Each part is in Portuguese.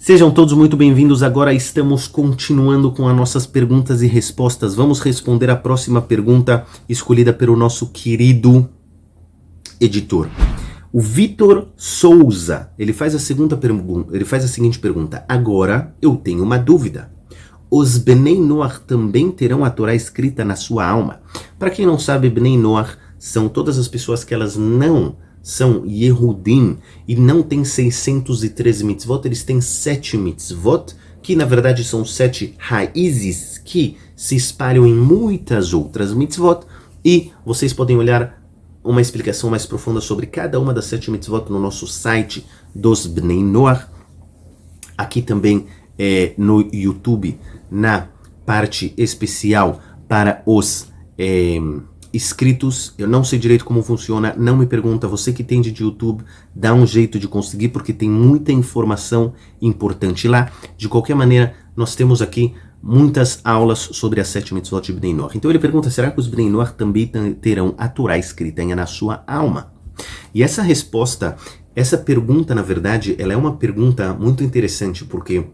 Sejam todos muito bem-vindos. Agora estamos continuando com as nossas perguntas e respostas. Vamos responder a próxima pergunta escolhida pelo nosso querido editor. O Vitor Souza, ele faz a seguinte pergunta. Agora eu tenho uma dúvida. Os Bnei Noach também terão a Torá escrita na sua alma? Para quem não sabe, Bnei Noach são todas as pessoas que elas não são Yehudim e não tem 613 mitzvot, eles têm 7 mitzvot, que na verdade são 7 raízes que se espalham em muitas outras mitzvot, e vocês podem olhar uma explicação mais profunda sobre cada uma das 7 mitzvot no nosso site dos Bnei Noach, aqui também no YouTube, na parte especial para os inscritos. Eu não sei direito como funciona, não me pergunta, você que tem de YouTube, dá um jeito de conseguir, porque tem muita informação importante lá. De qualquer maneira, nós temos aqui muitas aulas sobre as 7 mitzvot de Bnei Noach. Então ele pergunta, será que os Bnei Noach também terão a Torá escrita na sua alma? E essa resposta, essa pergunta, na verdade, ela é uma pergunta muito interessante, porque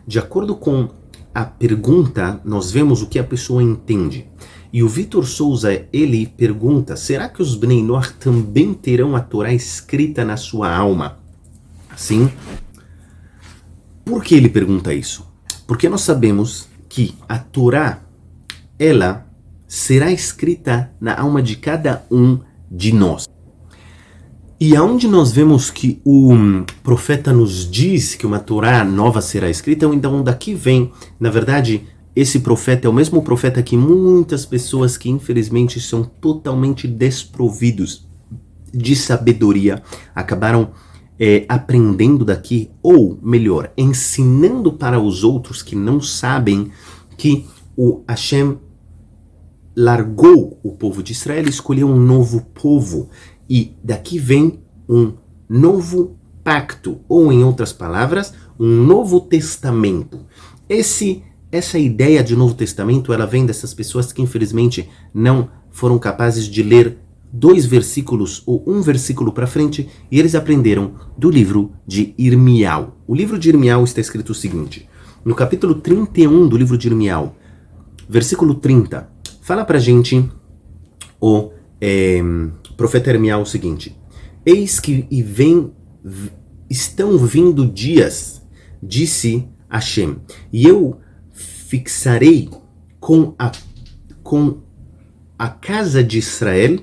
de acordo com a pergunta, nós vemos o que a pessoa entende. E o Vitor Souza, ele pergunta, será que os Bnei Noach também terão a Torá escrita na sua alma? Sim. Por que ele pergunta isso? Porque nós sabemos que a Torá, ela será escrita na alma de cada um de nós. E aonde nós vemos que o profeta nos diz que uma Torá nova será escrita, então daqui vem, na verdade, esse profeta é o mesmo profeta que muitas pessoas que infelizmente são totalmente desprovidos de sabedoria acabaram aprendendo daqui, ou melhor, ensinando para os outros que não sabem que o Hashem largou o povo de Israel e escolheu um novo povo. E daqui vem um novo pacto, ou em outras palavras, um novo testamento. Essa ideia de Novo Testamento, ela vem dessas pessoas que infelizmente não foram capazes de ler 2 versículos ou um versículo para frente, e eles aprenderam do livro de Irmial. O livro de Irmial está escrito o seguinte, no capítulo 31 do livro de Irmial, versículo 30, fala pra gente o profeta Irmial o seguinte, eis que estão vindo dias, disse Hashem, e eu fixarei com a casa de Israel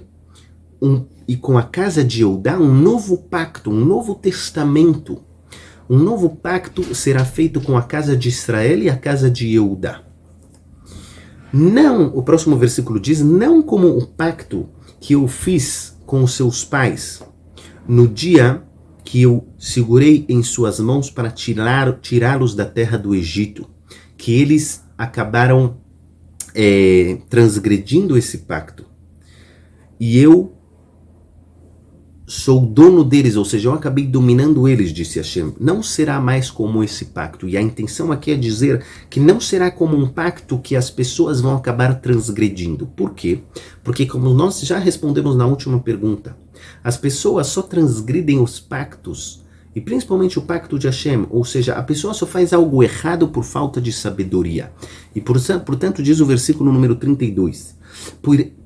e com a casa de Eudá um novo pacto, um novo testamento. Um novo pacto será feito com a casa de Israel e a casa de Eudá. Não, o próximo versículo diz, não como o pacto que eu fiz com os seus pais, no dia que eu segurei em suas mãos para tirá-los da terra do Egito, que eles acabaram transgredindo esse pacto. E eu sou dono deles, ou seja, eu acabei dominando eles, disse Hashem. Não será mais como esse pacto. E a intenção aqui é dizer que não será como um pacto que as pessoas vão acabar transgredindo. Por quê? Porque como nós já respondemos na última pergunta, as pessoas só transgridem os pactos, e principalmente o pacto de Hashem, ou seja, a pessoa só faz algo errado por falta de sabedoria. E portanto diz o versículo número 32,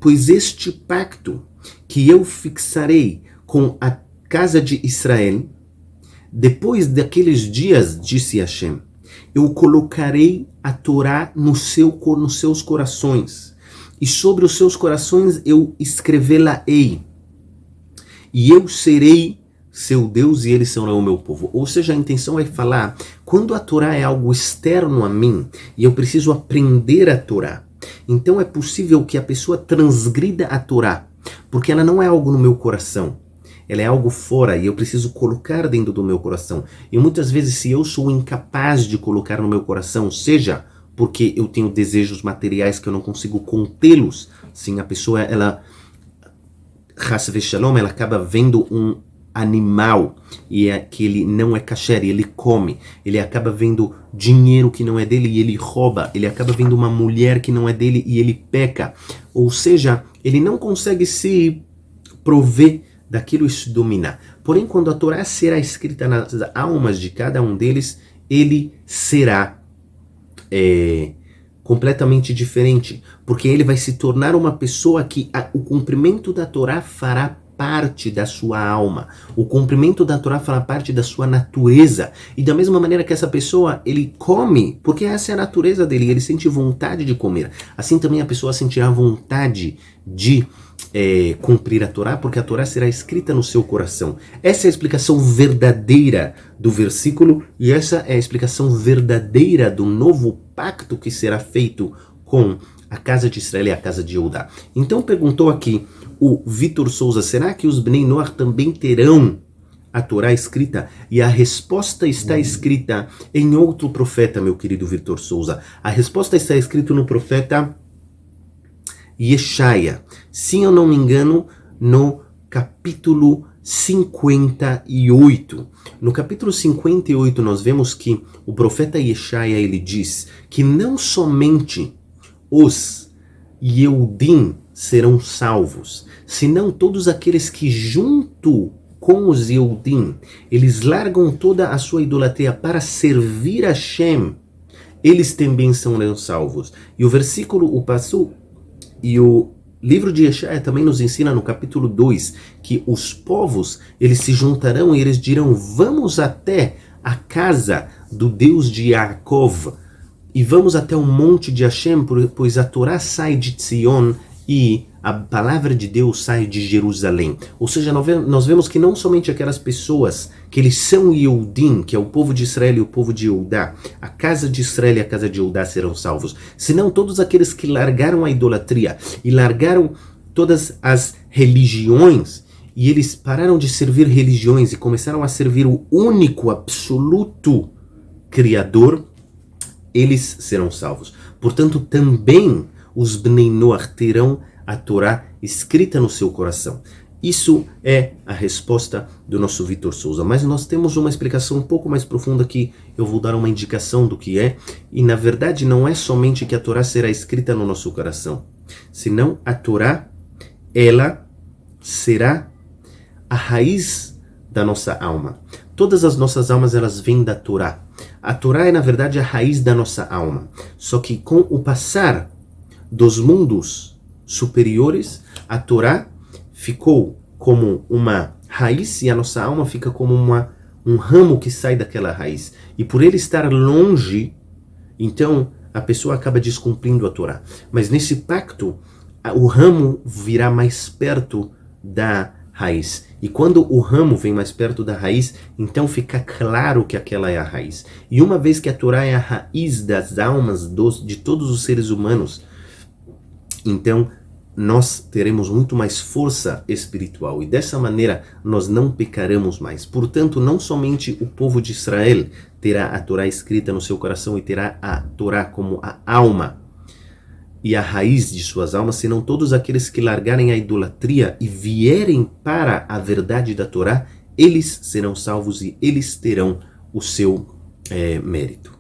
pois este pacto que eu fixarei com a casa de Israel, depois daqueles dias, disse Hashem, eu colocarei a Torá nos seus corações, e sobre os seus corações eu escrevê-la-ei, e eu serei seu Deus e eles serão o meu povo. Ou seja, a intenção é falar, quando a Torá é algo externo a mim, e eu preciso aprender a Torá, então é possível que a pessoa transgrida a Torá, porque ela não é algo no meu coração, ela é algo fora, e eu preciso colocar dentro do meu coração. E muitas vezes, se eu sou incapaz de colocar no meu coração, seja porque eu tenho desejos materiais que eu não consigo contê-los, sim, a pessoa, ela acaba vendo um animal e que ele não é kasher, e ele come, ele acaba vendo dinheiro que não é dele e ele rouba, ele acaba vendo uma mulher que não é dele e ele peca, ou seja, ele não consegue se prover daquilo e se dominar. Porém, quando a Torá será escrita nas almas de cada um deles, ele será completamente diferente, porque ele vai se tornar uma pessoa que o cumprimento da Torá fará parte da sua alma. O cumprimento da Torá fará parte da sua natureza. E da mesma maneira que essa pessoa, ele come, porque essa é a natureza dele, ele sente vontade de comer. Assim também a pessoa sentirá vontade de cumprir a Torá, porque a Torá será escrita no seu coração. Essa é a explicação verdadeira do versículo, e essa é a explicação verdadeira do novo pacto que será feito com a casa de Israel e a casa de Judá. Então perguntou aqui o Vitor Souza, será que os Bnei Noach também terão a Torá escrita? E a resposta está escrita em outro profeta, meu querido Vitor Souza. A resposta está escrita no profeta Yeshaia. Se eu não me engano, no capítulo 58. No capítulo 58 nós vemos que o profeta Yeshaia, ele diz que não somente os Yehudim serão salvos, senão todos aqueles que junto com os Yehudim, eles largam toda a sua idolatria para servir a Hashem, eles também serão salvos. E o versículo, o Passu e o livro de Yeshaia também nos ensina no capítulo 2 que os povos, eles se juntarão e eles dirão, vamos até a casa do Deus de Yaakov e vamos até o monte de Hashem, pois a Torá sai de Tzion e a palavra de Deus sai de Jerusalém. Ou seja, nós vemos que não somente aquelas pessoas que eles são Yehudim, que é o povo de Israel e o povo de Judá, a casa de Israel e a casa de Judá serão salvos, senão todos aqueles que largaram a idolatria e largaram todas as religiões, e eles pararam de servir religiões e começaram a servir o único, absoluto Criador, eles serão salvos. Portanto, também os Bnei Noach terão a Torá escrita no seu coração. Isso é a resposta do nosso Vitor Souza. Mas nós temos uma explicação um pouco mais profunda que eu vou dar uma indicação do que é. E na verdade não é somente que a Torá será escrita no nosso coração, senão a Torá, ela será a raiz da nossa alma. Todas as nossas almas, elas vêm da Torá. A Torá é, na verdade, a raiz da nossa alma. Só que com o passar dos mundos superiores, a Torá ficou como uma raiz e a nossa alma fica como um ramo que sai daquela raiz. E por ele estar longe, então a pessoa acaba descumprindo a Torá. Mas nesse pacto, o ramo virá mais perto da raiz. E quando o ramo vem mais perto da raiz, então fica claro que aquela é a raiz. E uma vez que a Torá é a raiz das almas de todos os seres humanos, então nós teremos muito mais força espiritual. E dessa maneira nós não pecaremos mais. Portanto, não somente o povo de Israel terá a Torá escrita no seu coração e terá a Torá como a alma e a raiz de suas almas, senão todos aqueles que largarem a idolatria e vierem para a verdade da Torá, eles serão salvos e eles terão o seu mérito.